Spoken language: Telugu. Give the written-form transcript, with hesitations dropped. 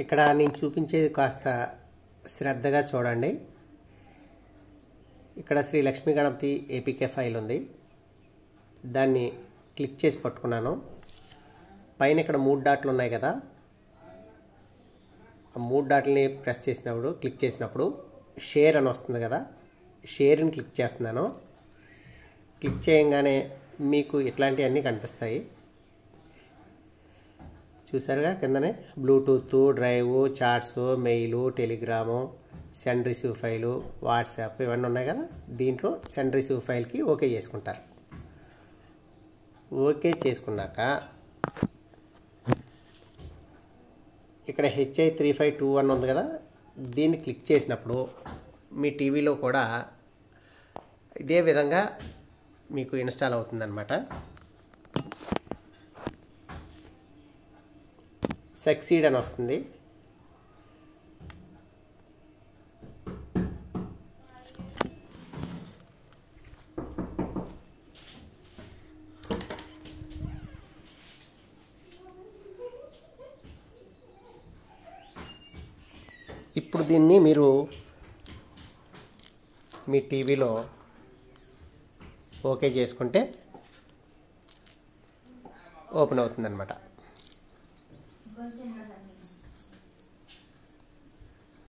ఇక్కడ నేను చూపించేది కాస్త శ్రద్ధగా చూడండి. ఇక్కడ శ్రీ లక్ష్మీ గణపతి ఏపీకే ఫైల్ ఉంది. దాన్ని క్లిక్ చేసి పట్టుకున్నాను. పైన ఇక్కడ 3 డాట్లు ఉన్నాయి కదా, ఆ 3 డాట్లని ప్రెస్ చేసినప్పుడు క్లిక్ చేసినప్పుడు షేర్ అని వస్తుంది కదా, షేర్ని క్లిక్ చేస్తున్నాను. క్లిక్ చేయగానే మీకు ఇట్లాంటివన్నీ కనిపిస్తాయి. చూసారుగా కిందనే Bluetooth, drive, chats, mail, Telegram, send receive file, WhatsApp ఇవన్నీ ఉన్నాయి కదా. దీంట్లో సెండ్ రిసీవ్ ఫైల్కి ఓకే చేసుకుంటారు. ఓకే చేసుకున్నాక ఇక్కడ HI3521 ఉంది కదా, దీన్ని క్లిక్ చేసినప్పుడు మీ టీవీలో కూడా ఇదే విధంగా మీకు ఇన్స్టాల్ అవుతుందన్నమాట. సక్సీడ్ అని వస్తుంది. ఇప్పుడు దీన్ని మీరు మీ టీవీలో ఓకే చేసుకుంటే ఓపెన్ అవుతుందన్నమాట.